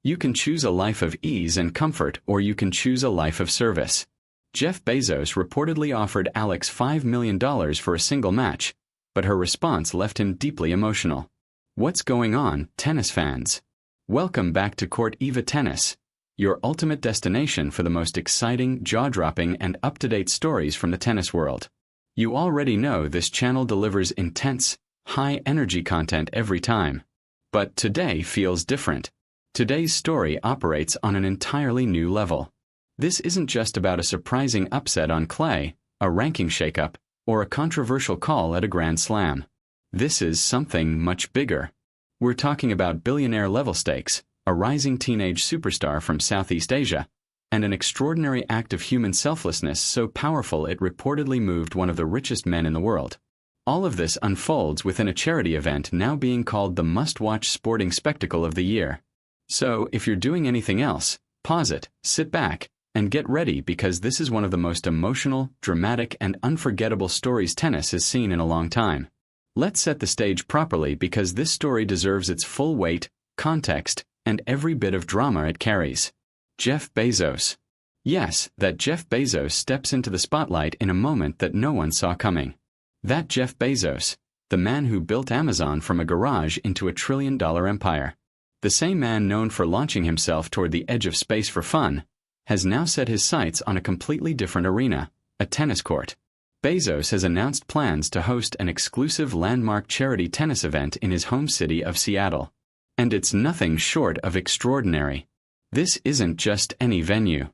You can choose a life of ease and comfort, or you can choose a life of service. Jeff Bezos reportedly offered Alex $5 million for a single match, but her response left him deeply emotional. What's going on, tennis fans? Welcome back to Court Eva Tennis, your ultimate destination for the most exciting, jaw-dropping, and up-to-date stories from the tennis world. You already know this channel delivers intense, high-energy content every time. But today feels different. Today's story operates on an entirely new level. This isn't just about a surprising upset on clay, a ranking shakeup, or a controversial call at a Grand Slam. This is something much bigger. We're talking about billionaire level stakes, a rising teenage superstar from Southeast Asia, and an extraordinary act of human selflessness so powerful it reportedly moved one of the richest men in the world. All of this unfolds within a charity event now being called the must-watch sporting spectacle of the year. So, if you're doing anything else, pause it, sit back, and get ready because this is one of the most emotional, dramatic, and unforgettable stories tennis has seen in a long time. Let's set the stage properly because this story deserves its full weight, context, and every bit of drama it carries. Jeff Bezos. Yes, that Jeff Bezos steps into the spotlight in a moment that no one saw coming. That Jeff Bezos, the man who built Amazon from a garage into a trillion-dollar empire. The same man known for launching himself toward the edge of space for fun, has now set his sights on a completely different arena, a tennis court. Bezos has announced plans to host an exclusive landmark charity tennis event in his home city of Seattle. And it's nothing short of extraordinary. This isn't just any venue.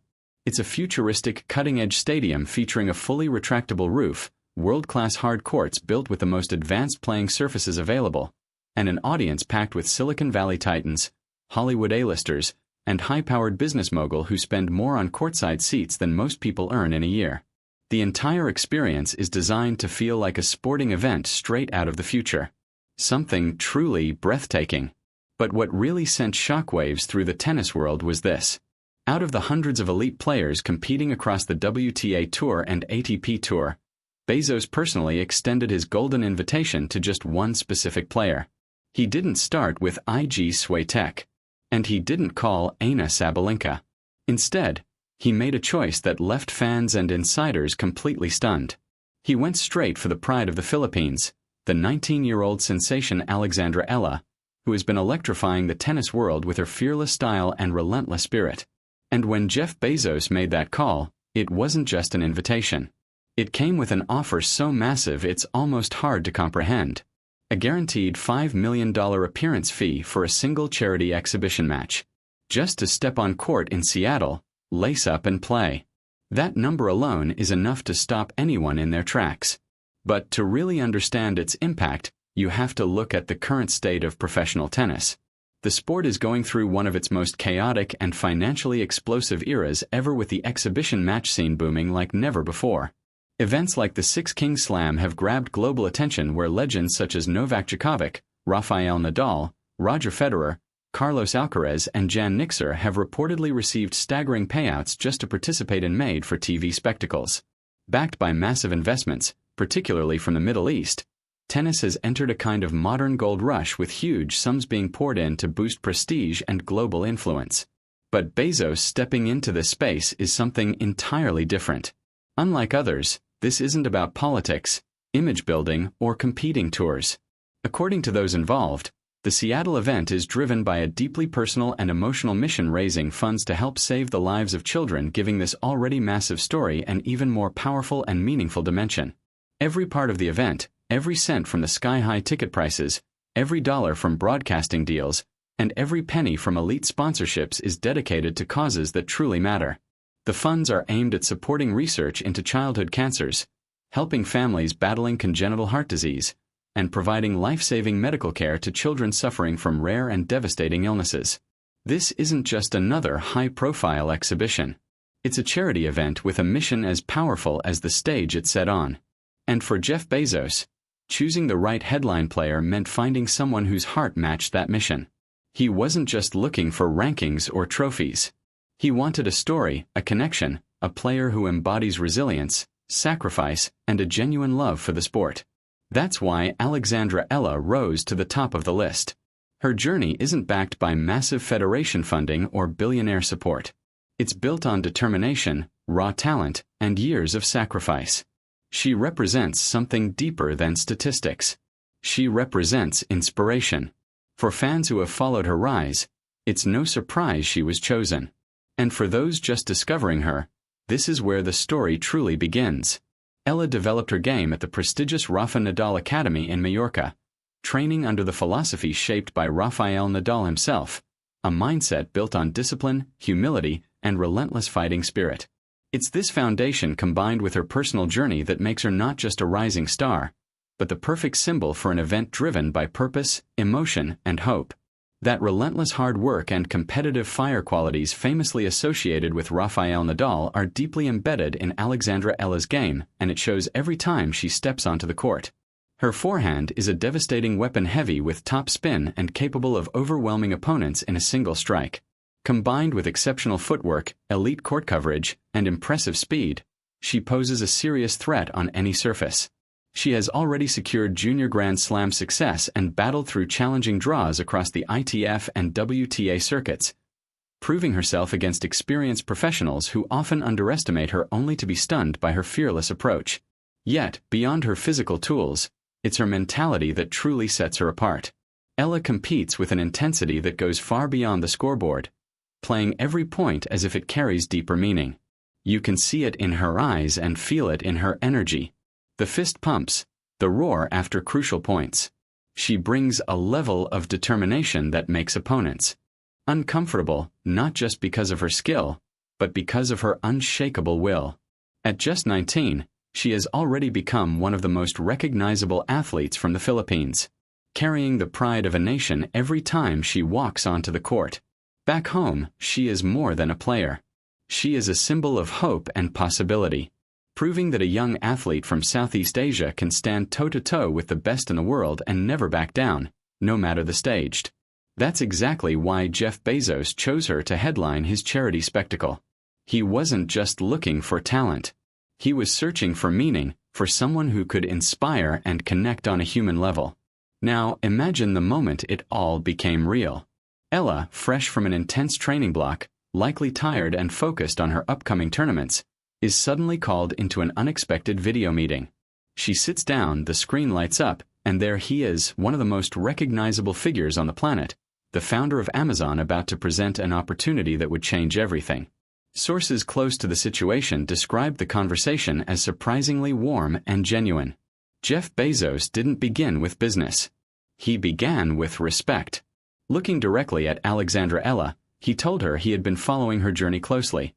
It's a futuristic, cutting-edge stadium featuring a fully retractable roof, world-class hard courts built with the most advanced playing surfaces available, and an audience packed with Silicon Valley titans, Hollywood A-listers, and high-powered business mogul who spend more on courtside seats than most people earn in a year. The entire experience is designed to feel like a sporting event straight out of the future. Something truly breathtaking. But what really sent shockwaves through the tennis world was this. Out of the hundreds of elite players competing across the WTA Tour and ATP Tour, Bezos personally extended his golden invitation to just one specific player. He didn't start with Iga Swiatek, and he didn't call Aryna Sabalenka. Instead, he made a choice that left fans and insiders completely stunned. He went straight for the pride of the Philippines, the 19-year-old sensation Alexandra Eala, who has been electrifying the tennis world with her fearless style and relentless spirit. And when Jeff Bezos made that call, it wasn't just an invitation. It came with an offer so massive it's almost hard to comprehend. A guaranteed $5 million appearance fee for a single charity exhibition match. Just to step on court in Seattle, lace up and play. That number alone is enough to stop anyone in their tracks. But to really understand its impact, you have to look at the current state of professional tennis. The sport is going through one of its most chaotic and financially explosive eras ever, with the exhibition match scene booming like never before. Events like the Six Kings Slam have grabbed global attention, where legends such as Novak Djokovic, Rafael Nadal, Roger Federer, Carlos Alcaraz, and Jan Nixer have reportedly received staggering payouts just to participate in made-for-TV spectacles. Backed by massive investments, particularly from the Middle East, tennis has entered a kind of modern gold rush, with huge sums being poured in to boost prestige and global influence. But Bezos stepping into this space is something entirely different. Unlike others, this isn't about politics, image building, or competing tours. According to those involved, the Seattle event is driven by a deeply personal and emotional mission, raising funds to help save the lives of children, giving this already massive story an even more powerful and meaningful dimension. Every part of the event, every cent from the sky-high ticket prices, every dollar from broadcasting deals, and every penny from elite sponsorships is dedicated to causes that truly matter. The funds are aimed at supporting research into childhood cancers, helping families battling congenital heart disease, and providing life-saving medical care to children suffering from rare and devastating illnesses. This isn't just another high-profile exhibition. It's a charity event with a mission as powerful as the stage it's set on. And for Jeff Bezos, choosing the right headline player meant finding someone whose heart matched that mission. He wasn't just looking for rankings or trophies. He wanted a story, a connection, a player who embodies resilience, sacrifice, and a genuine love for the sport. That's why Alexandra Eala rose to the top of the list. Her journey isn't backed by massive federation funding or billionaire support. It's built on determination, raw talent, and years of sacrifice. She represents something deeper than statistics. She represents inspiration. For fans who have followed her rise, it's no surprise she was chosen. And for those just discovering her, this is where the story truly begins. Eala developed her game at the prestigious Rafa Nadal Academy in Mallorca, training under the philosophy shaped by Rafael Nadal himself, a mindset built on discipline, humility, and relentless fighting spirit. It's this foundation combined with her personal journey that makes her not just a rising star, but the perfect symbol for an event driven by purpose, emotion, and hope. That relentless hard work and competitive fire qualities famously associated with Rafael Nadal are deeply embedded in Alexandra Eala's game, and it shows every time she steps onto the court. Her forehand is a devastating weapon, heavy with top spin and capable of overwhelming opponents in a single strike. Combined with exceptional footwork, elite court coverage, and impressive speed, she poses a serious threat on any surface. She has already secured junior Grand Slam success and battled through challenging draws across the ITF and WTA circuits, proving herself against experienced professionals who often underestimate her only to be stunned by her fearless approach. Yet, beyond her physical tools, it's her mentality that truly sets her apart. Eala competes with an intensity that goes far beyond the scoreboard, playing every point as if it carries deeper meaning. You can see it in her eyes and feel it in her energy. The fist pumps, the roar after crucial points. She brings a level of determination that makes opponents uncomfortable, not just because of her skill, but because of her unshakable will. At just 19, she has already become one of the most recognizable athletes from the Philippines, carrying the pride of a nation every time she walks onto the court. Back home, she is more than a player. She is a symbol of hope and possibility, proving that a young athlete from Southeast Asia can stand toe-to-toe with the best in the world and never back down, no matter the stage. That's exactly why Jeff Bezos chose her to headline his charity spectacle. He wasn't just looking for talent. He was searching for meaning, for someone who could inspire and connect on a human level. Now, imagine the moment it all became real. Eala, fresh from an intense training block, likely tired and focused on her upcoming tournaments, is suddenly called into an unexpected video meeting. She sits down, the screen lights up, and there he is, one of the most recognizable figures on the planet, the founder of Amazon, about to present an opportunity that would change everything. Sources close to the situation described the conversation as surprisingly warm and genuine. Jeff Bezos didn't begin with business. He began with respect. Looking directly at Alexandra Eala, he told her he had been following her journey closely,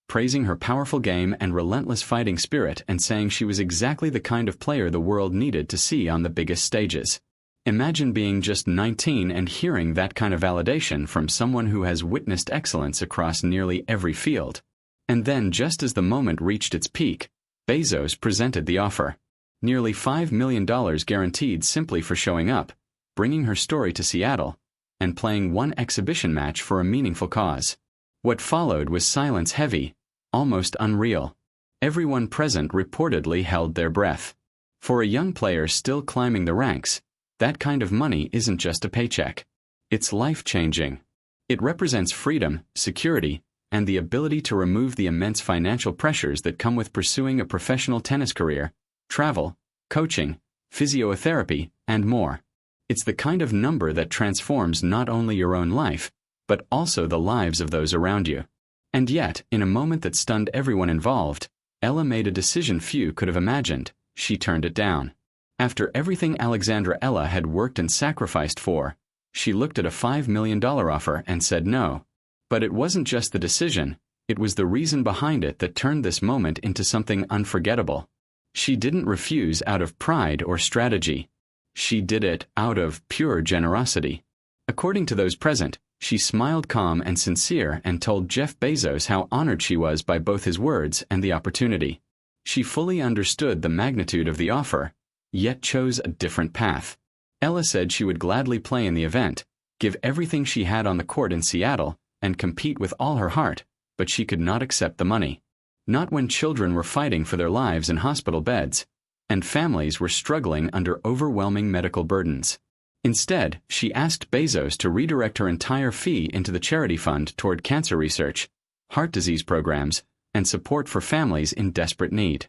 praising her powerful game and relentless fighting spirit and saying she was exactly the kind of player the world needed to see on the biggest stages. Imagine being just 19 and hearing that kind of validation from someone who has witnessed excellence across nearly every field. And then, just as the moment reached its peak, Bezos presented the offer. Nearly $5 million guaranteed simply for showing up, bringing her story to Seattle, and playing one exhibition match for a meaningful cause. What followed was silence, heavy, almost unreal. Everyone present reportedly held their breath. For a young player still climbing the ranks, that kind of money isn't just a paycheck. It's life-changing. It represents freedom, security, and the ability to remove the immense financial pressures that come with pursuing a professional tennis career, travel, coaching, physiotherapy, and more. It's the kind of number that transforms not only your own life, but also the lives of those around you. And yet, in a moment that stunned everyone involved, Eala made a decision few could have imagined. She turned it down. After everything Alexandra Eala had worked and sacrificed for, she looked at a $5 million offer and said no. But it wasn't just the decision, it was the reason behind it that turned this moment into something unforgettable. She didn't refuse out of pride or strategy. She did it out of pure generosity. According to those present, she smiled calm and sincere and told Jeff Bezos how honored she was by both his words and the opportunity. She fully understood the magnitude of the offer, yet chose a different path. Eala said she would gladly play in the event, give everything she had on the court in Seattle, and compete with all her heart, but she could not accept the money. Not when children were fighting for their lives in hospital beds, and families were struggling under overwhelming medical burdens. Instead, she asked Bezos to redirect her entire fee into the charity fund toward cancer research, heart disease programs, and support for families in desperate need.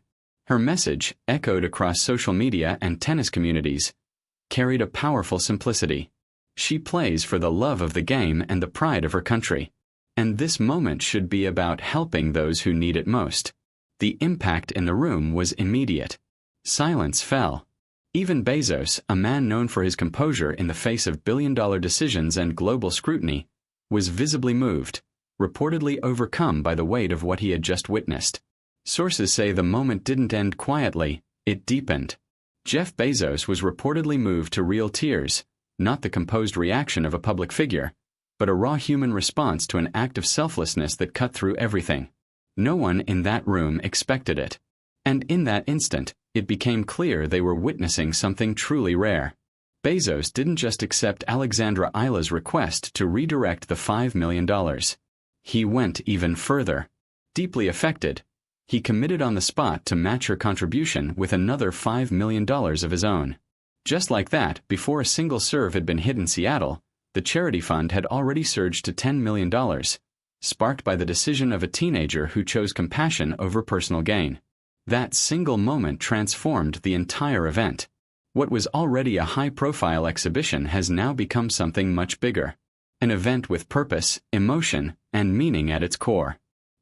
Her message, echoed across social media and tennis communities, carried a powerful simplicity. She plays for the love of the game and the pride of her country. And this moment should be about helping those who need it most. The impact in the room was immediate. Silence fell. Even Bezos, a man known for his composure in the face of billion-dollar decisions and global scrutiny, was visibly moved, reportedly overcome by the weight of what he had just witnessed. Sources say the moment didn't end quietly, it deepened. Jeff Bezos was reportedly moved to real tears, not the composed reaction of a public figure, but a raw human response to an act of selflessness that cut through everything. No one in that room expected it. And in that instant, it became clear they were witnessing something truly rare. Bezos didn't just accept Alexandra Eala's request to redirect the $5 million. He went even further. Deeply affected, he committed on the spot to match her contribution with another $5 million of his own. Just like that, before a single serve had been hit in Seattle, the charity fund had already surged to $10 million, sparked by the decision of a teenager who chose compassion over personal gain. That single moment transformed the entire event. What was already a high-profile exhibition has now become something much bigger. An event with purpose, emotion, and meaning at its core.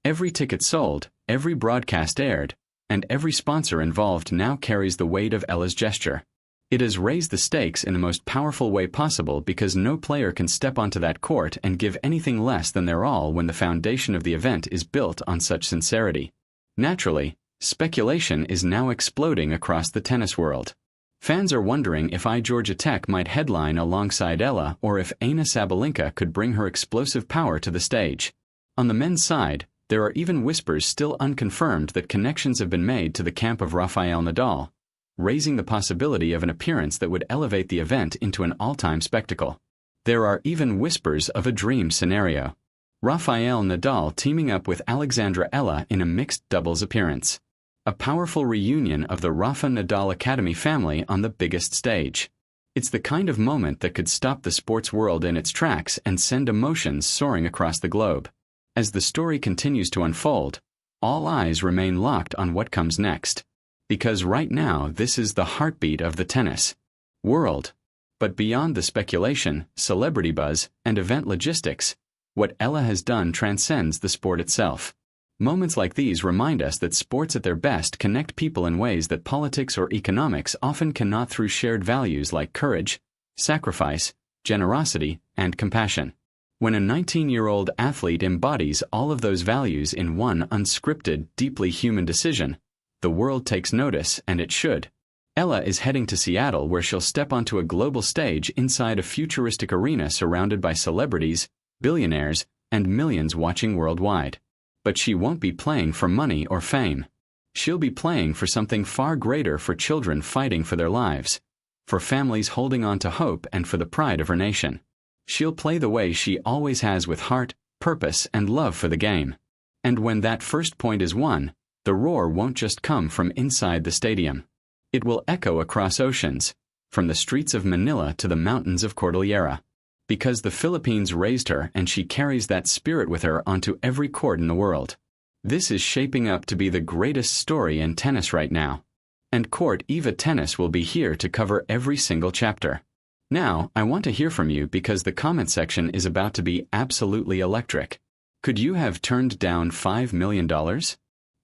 Every ticket sold, every broadcast aired, and every sponsor involved now carries the weight of Eala's gesture. It has raised the stakes in the most powerful way possible because no player can step onto that court and give anything less than their all when the foundation of the event is built on such sincerity. Naturally, speculation is now exploding across the tennis world. Fans are wondering if Georgia Tech might headline alongside Eala or if Aina Sabalenka could bring her explosive power to the stage. On the men's side, there are even whispers still unconfirmed that connections have been made to the camp of Rafael Nadal, raising the possibility of an appearance that would elevate the event into an all-time spectacle. There are even whispers of a dream scenario. Rafael Nadal teaming up with Alexandra Eala in a mixed doubles appearance. A powerful reunion of the Rafa Nadal Academy family on the biggest stage. It's the kind of moment that could stop the sports world in its tracks and send emotions soaring across the globe. As the story continues to unfold, all eyes remain locked on what comes next. Because right now this is the heartbeat of the tennis world. But beyond the speculation, celebrity buzz, and event logistics, what Eala has done transcends the sport itself. Moments like these remind us that sports at their best connect people in ways that politics or economics often cannot through shared values like courage, sacrifice, generosity, and compassion. When a 19-year-old athlete embodies all of those values in one unscripted, deeply human decision, the world takes notice, and it should. Eala is heading to Seattle where she'll step onto a global stage inside a futuristic arena surrounded by celebrities, billionaires, and millions watching worldwide. But she won't be playing for money or fame. She'll be playing for something far greater, for children fighting for their lives, for families holding on to hope, and for the pride of her nation. She'll play the way she always has, with heart, purpose, and love for the game. And when that first point is won, the roar won't just come from inside the stadium. It will echo across oceans, from the streets of Manila to the mountains of Cordillera. Because the Philippines raised her and she carries that spirit with her onto every court in the world. This is shaping up to be the greatest story in tennis right now. And Court Eva Tennis will be here to cover every single chapter. Now, I want to hear from you because the comment section is about to be absolutely electric. Could you have turned down $5 million?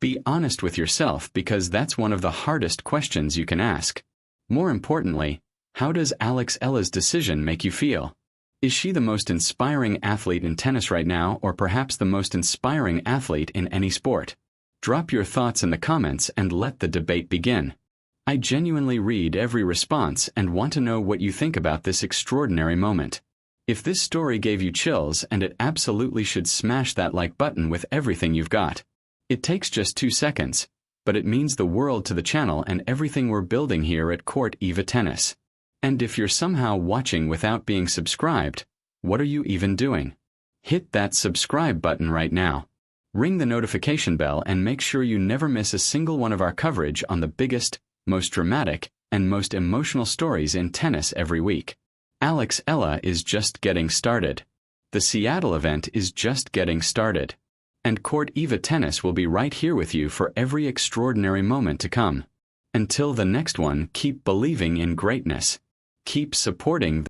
Be honest with yourself because that's one of the hardest questions you can ask. More importantly, how does Eala's decision make you feel? Is she the most inspiring athlete in tennis right now, or perhaps the most inspiring athlete in any sport? Drop your thoughts in the comments and let the debate begin. I genuinely read every response and want to know what you think about this extraordinary moment. If this story gave you chills, and it absolutely should smash that like button with everything you've got. It takes just 2 seconds, but it means the world to the channel and everything we're building here at Court Eva Tennis. And if you're somehow watching without being subscribed, what are you even doing? Hit that subscribe button right now. Ring the notification bell and make sure you never miss a single one of our coverage on the biggest, most dramatic, and most emotional stories in tennis every week. Alex Eala is just getting started. The Seattle event is just getting started. And Court Eva Tennis will be right here with you for every extraordinary moment to come. Until the next one, keep believing in greatness. Keep supporting